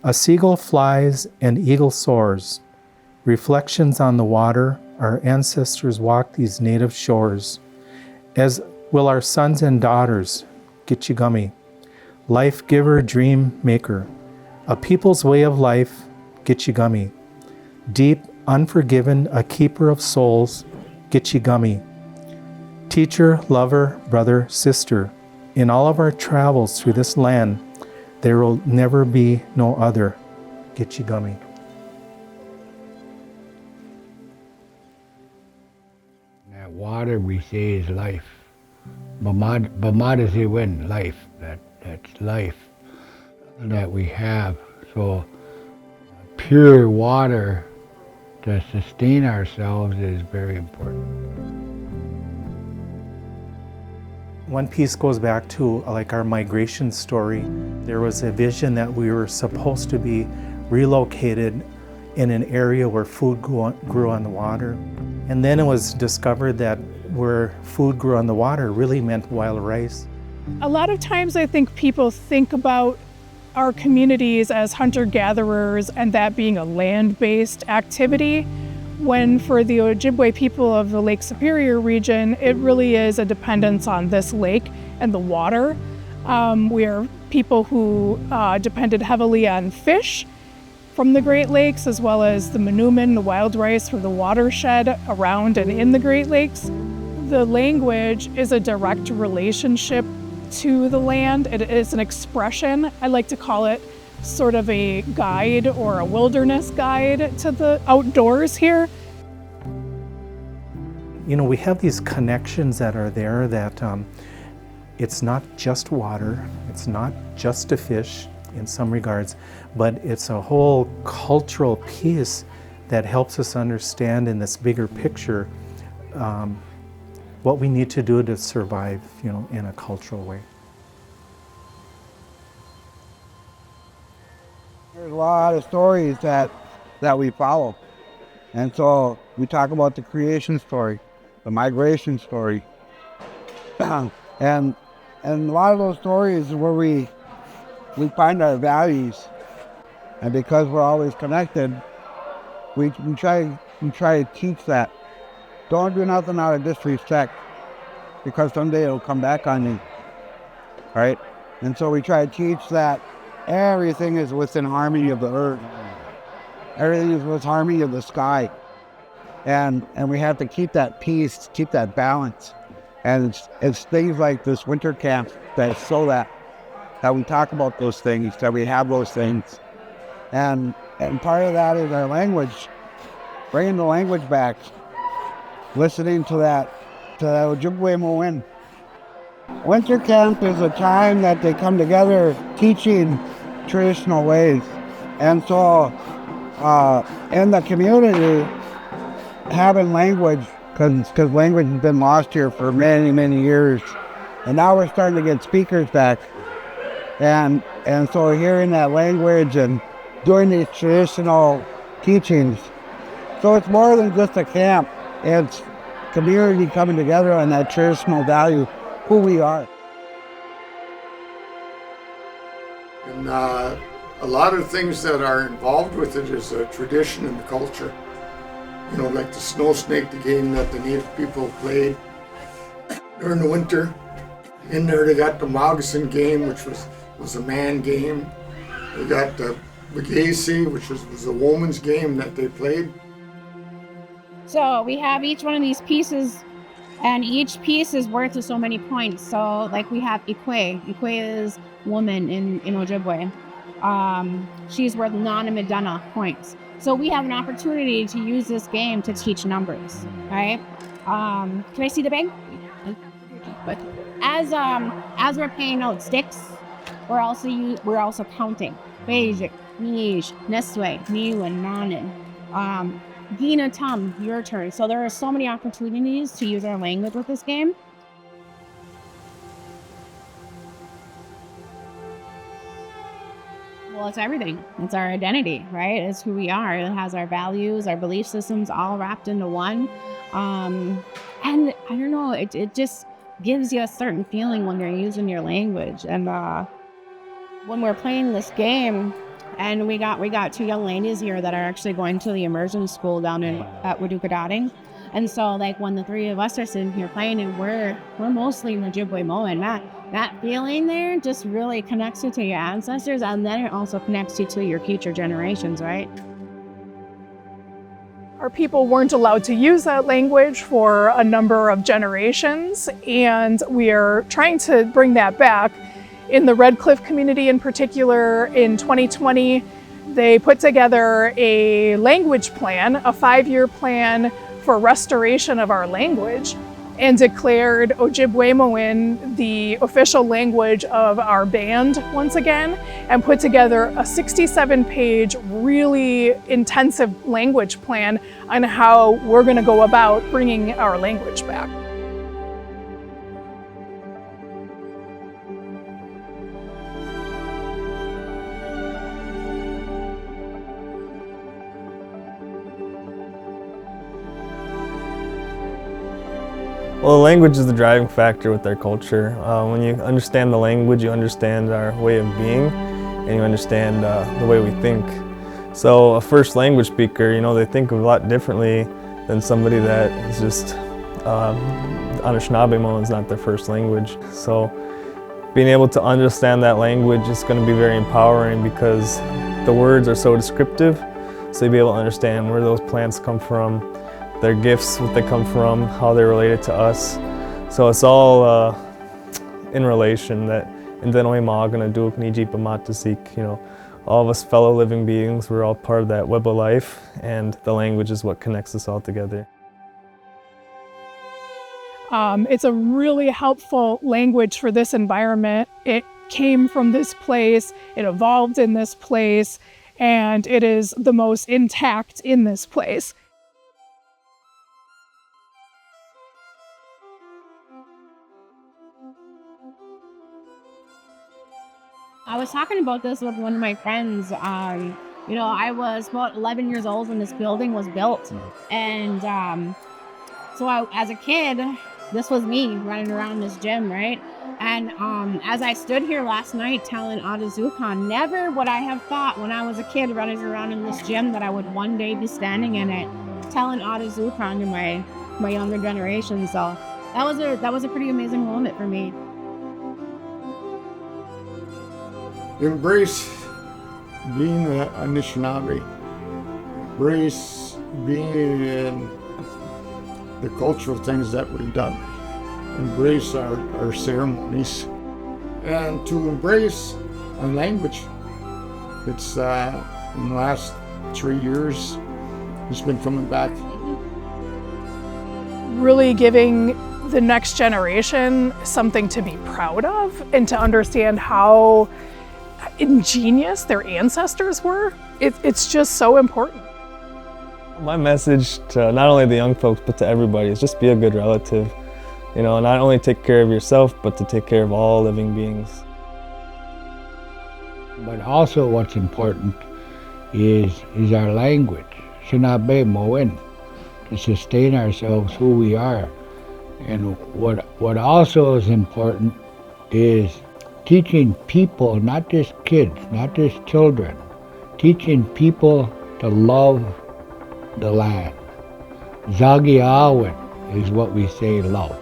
A seagull flies and eagle soars. Reflections on the water, our ancestors walked these native shores, as will our sons and daughters, Gitchigami, life giver, dream maker, a people's way of life, Gitchigami, deep, unforgiven, a keeper of souls, Gitchigami, teacher, lover, brother, sister. In all of our travels through this land, there will never be no other, Gitchigami. That water we say is life. Bamad is when life. That's life that we have. So pure water to sustain ourselves is very important. One piece goes back to like our migration story. There was a vision that we were supposed to be relocated in an area where food grew on the water. And then it was discovered that where food grew on the water really meant wild rice. A lot of times I think people think about our communities as hunter-gatherers and that being a land-based activity, when for the Ojibwe people of the Lake Superior region, it really is a dependence on this lake and the water. We are people who depended heavily on fish from the Great Lakes, as well as the manoomin, the wild rice from the watershed around and in the Great Lakes. The language is a direct relationship to the land. It is an expression. I like to call it sort of a guide or a wilderness guide to the outdoors here. You know, we have these connections that are there that it's not just water, it's not just a fish in some regards, but it's a whole cultural piece that helps us understand in this bigger picture what we need to do to survive, you know, in a cultural way. There's a lot of stories that we follow. And so we talk about the creation story, the migration story. and a lot of those stories is where we find our values. And because we're always connected, we try to teach that. Don't do nothing out of disrespect, because someday it'll come back on you, right? And so we try to teach that everything is within harmony of the earth. Everything is within harmony of the sky. And we have to keep that peace, keep that balance. And it's things like this winter camp that show that we talk about those things, that we have those things. And part of that is our language, bringing the language back, listening to that Ojibwe Mo'in. Winter camp is a time that they come together teaching traditional ways. And so in the community, having language, because language has been lost here for many, many years. And now we're starting to get speakers back. And so hearing that language and doing these traditional teachings. So it's more than just a camp. It's community coming together on that traditional value, who we are. And a lot of things that are involved with it is a tradition and the culture. You know, like the snow snake, the game that the native people played during the winter. In there they got the moccasin game, which was a man game. They got the Bagasi, which was a woman's game that they played. So we have each one of these pieces, and each piece is worth so many points. So like we have Ikwe. Ikwe is woman in Ojibwe. She's worth Nanamidana points. So we have an opportunity to use this game to teach numbers, right? Can I see the bag? But as we're paying out sticks, we're also counting. Bejik, Nish, Neswe, Niwan, Nanan. Gina, Tom, your turn. So there are so many opportunities to use our language with this game. Well, it's everything. It's our identity, right? It's who we are. It has our values, our belief systems all wrapped into one. And I don't know, it just gives you a certain feeling when you're using your language. And When we're playing this game, and we got two young ladies here that are actually going to the immersion school down at Wadukadading. And so like when the three of us are sitting here playing and we're mostly in Ojibwe Moan, that feeling there just really connects you to your ancestors, and then it also connects you to your future generations, right? Our people weren't allowed to use that language for a number of generations, and we are trying to bring that back. In the Red Cliff community in particular, in 2020, they put together a language plan, a 5-year plan for restoration of our language, and declared Ojibwe-Moin the official language of our band once again, and put together a 67-page, really intensive language plan on how we're going to go about bringing our language back. Well, the language is the driving factor with our culture. When you understand the language, you understand our way of being, and you understand the way we think. So a first language speaker, they think a lot differently than somebody that is just, Anishinaabe is not their first language. So being able to understand that language is going to be very empowering because the words are so descriptive. So you'll be able to understand where those plants come from, their gifts, what they come from, how they're related to us. So it's all in relation that in Denoy Maagana Duke Niji Pamatasik, all of us fellow living beings, we're all part of that web of life, and the language is what connects us all together. It's a really helpful language for this environment. It came from this place, it evolved in this place, and it is the most intact in this place. I was talking about this with one of my friends. I was about 11 years old when this building was built. And as a kid, this was me running around this gym, right? And as I stood here last night telling Otazukan, never would I have thought when I was a kid running around in this gym that I would one day be standing in it telling Otazukan to my younger generation. So that was a pretty amazing moment for me. Embrace being an Anishinaabe. Embrace being in the cultural things that we've done. Embrace our ceremonies. And to embrace our language. It's in the last 3 years, it's been coming back. Really giving the next generation something to be proud of and to understand how ingenious their ancestors were. It's just so important. My message to not only the young folks but to everybody is just be a good relative. Not only take care of yourself but to take care of all living beings. But also what's important is our language, Anishinaabe Moin, to sustain ourselves who we are. And what also is important is teaching people, not just kids, not just children, teaching people to love the land. Zagi Awen is what we say love.